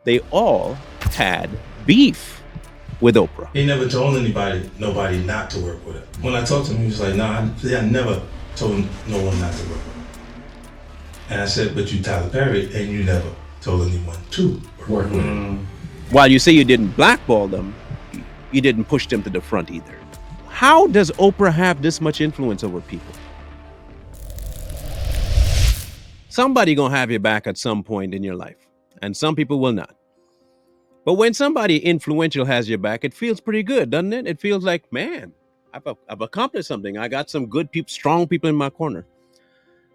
They all had beef with Oprah. He never told nobody not to work with her. When I talked to him, he was like, "Nah, I never told no one not to work with her." And I said, "But you Tyler Perry, and you never told anyone to work with her." While you say you didn't blackball them, you didn't push them to the front either. How does Oprah have this much influence over people? Somebody gonna have your back at some point in your life, and some people will not. But when somebody influential has your back, it feels pretty good, doesn't it? It feels like, man, I've accomplished something. I got some good people, strong people in my corner.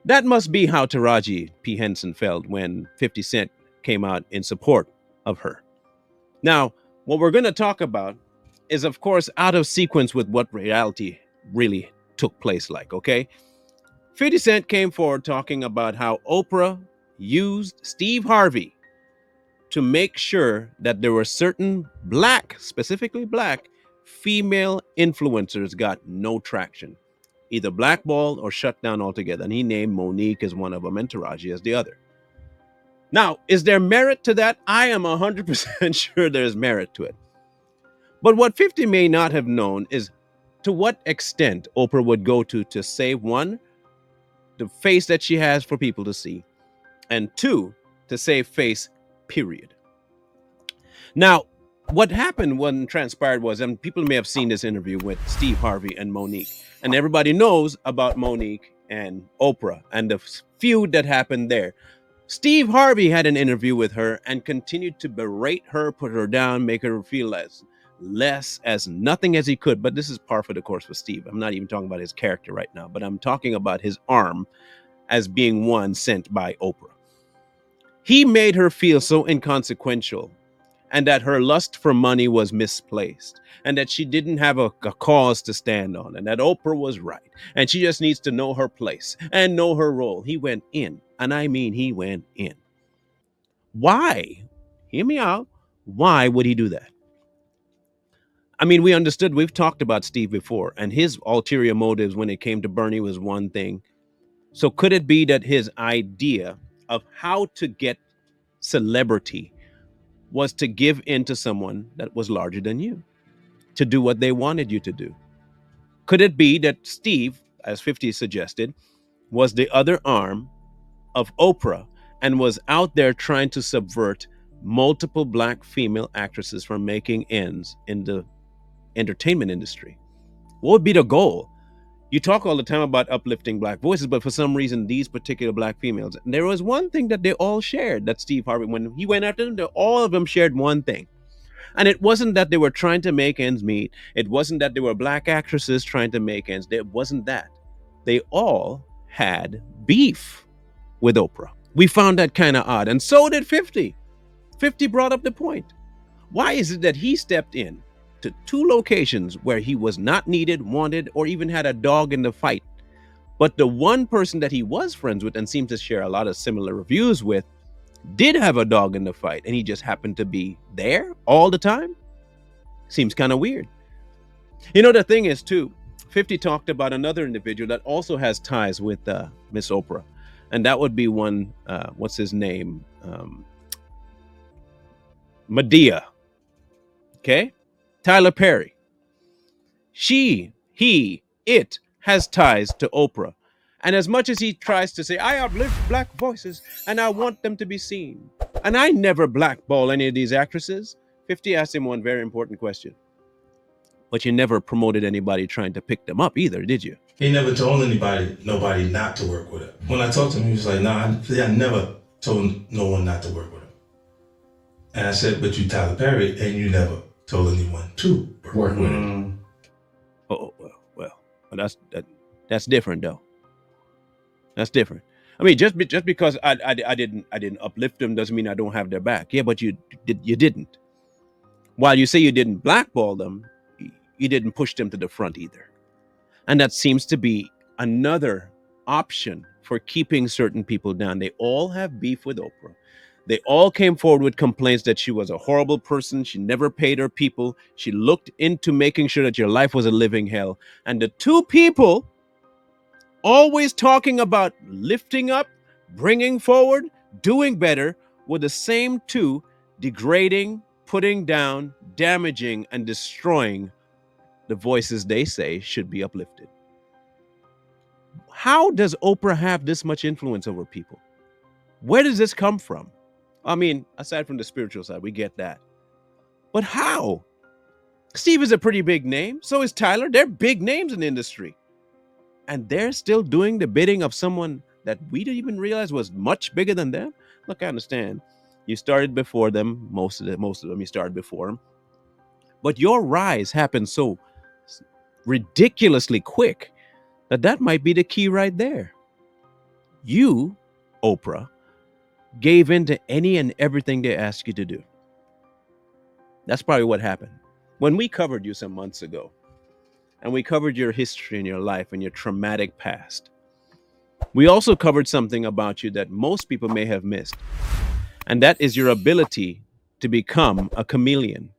That must be how Taraji P. Henson felt when 50 Cent came out in support of her. Now, what we're going to talk about is, of course, out of sequence with what reality really took place like, okay? 50 Cent came forward talking about how Oprah used Steve Harvey to make sure that there were certain black, specifically black, female influencers got no traction, either blackballed or shut down altogether. And he named Monique as one of them and Taraji as the other. Now, is there merit to that? I am 100% sure there's merit to it. But what 50 may not have known is to what extent Oprah would go to save one, the face that she has for people to see, and two, to save face, period. Now, what happened when transpired was, and people may have seen this interview with Steve Harvey and Monique, and everybody knows about Monique and Oprah and the feud that happened there. Steve Harvey had an interview with her and continued to berate her, put her down, make her feel less as nothing as he could. But this is par for the course with Steve. I'm not even talking about his character right now, but I'm talking about his arm as being one sent by Oprah. He made her feel so inconsequential, and that her lust for money was misplaced, and that she didn't have a cause to stand on, and that Oprah was right, and she just needs to know her place and know her role. He went in, and I mean he went in. Why? Hear me out. Why would he do that? I mean, we've talked about Steve before, and his ulterior motives when it came to Bernie was one thing. So could it be that his idea of how to get celebrity was to give in to someone that was larger than you, to do what they wanted you to do? Could it be that Steve, as 50 suggested, was the other arm of Oprah and was out there trying to subvert multiple black female actresses from making ends in the entertainment industry? What would be the goal? You talk all the time about uplifting black voices, but for some reason, these particular black females, and there was one thing that they all shared, that Steve Harvey, when he went after them, all of them shared one thing. And it wasn't that they were trying to make ends meet. It wasn't that they were black actresses trying to make ends. It wasn't that. They all had beef with Oprah. We found that kind of odd. And so did 50. 50 brought up the point. Why is it that he stepped in to two locations where he was not needed, wanted, or even had a dog in the fight? But the one person that he was friends with and seemed to share a lot of similar reviews with did have a dog in the fight, and he just happened to be there all the time? Seems kind of weird. You know, the thing is, too, 50 talked about another individual that also has ties with Miss Oprah, and that would be one, what's his name? Medea. Okay? Tyler Perry. It has ties to Oprah. And as much as he tries to say, I uplift black voices and I want them to be seen, and I never blackball any of these actresses, 50 asked him one very important question. But you never promoted anybody trying to pick them up either, did you? He never told nobody not to work with her. When I talked to him, he was like, "Nah, I never told no one not to work with her." And I said, "But you Tyler Perry, and you never told anyone to work with her." Oh, well, that's different though. That's different. I mean, just because I didn't uplift them doesn't mean I don't have their back. Yeah, but you didn't. While you say you didn't blackball them, you didn't push them to the front either. And that seems to be another option for keeping certain people down. They all have beef with Oprah. They all came forward with complaints that she was a horrible person. She never paid her people. She looked into making sure that your life was a living hell. And the two people always talking about lifting up, bringing forward, doing better were the same two degrading, putting down, damaging, and destroying the voices they say should be uplifted. How does Oprah have this much influence over people? Where does this come from? I mean, aside from the spiritual side, we get that. But how? Steve is a pretty big name. So is Tyler. They're big names in the industry. And they're still doing the bidding of someone that we didn't even realize was much bigger than them. Look, I understand. You started before them. Most of them you started before them. But your rise happened so ridiculously quick that might be the key right there. You, Oprah, gave in to any and everything they asked you to do. That's probably what happened. When we covered you some months ago, and we covered your history and your life and your traumatic past, we also covered something about you that most people may have missed, and that is your ability to become a chameleon.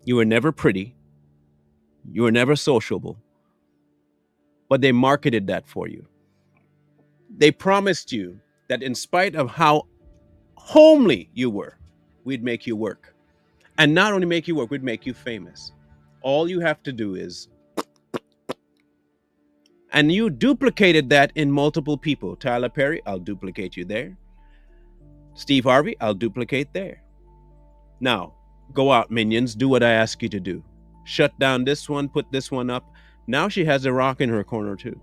You were never pretty, you were never sociable, but they marketed that for you. They promised you that in spite of how homely you were, we'd make you work. And not only make you work, we'd make you famous. All you have to do is. And you duplicated that in multiple people. Tyler Perry, I'll duplicate you there. Steve Harvey, I'll duplicate there. Now, go out, minions, do what I ask you to do. Shut down this one, put this one up. Now she has a rock in her corner too.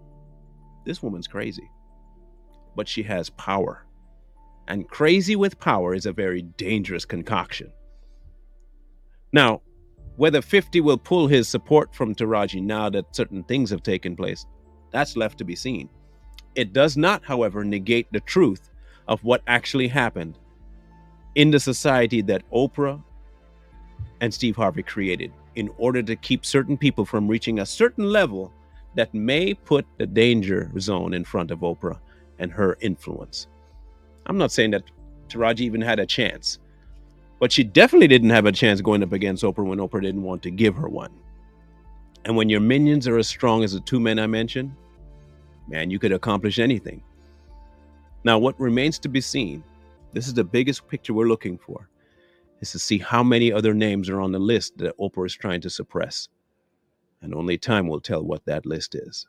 This woman's crazy. But she has power. And crazy with power is a very dangerous concoction. Now, whether 50 will pull his support from Taraji now that certain things have taken place, that's left to be seen. It does not, however, negate the truth of what actually happened in the society that Oprah and Steve Harvey created in order to keep certain people from reaching a certain level that may put the danger zone in front of Oprah and her influence. I'm not saying that Taraji even had a chance, but she definitely didn't have a chance going up against Oprah when Oprah didn't want to give her one. And when your minions are as strong as the two men I mentioned, man, you could accomplish anything. Now, what remains to be seen, this is the biggest picture we're looking for, is to see how many other names are on the list that Oprah is trying to suppress. And only time will tell what that list is.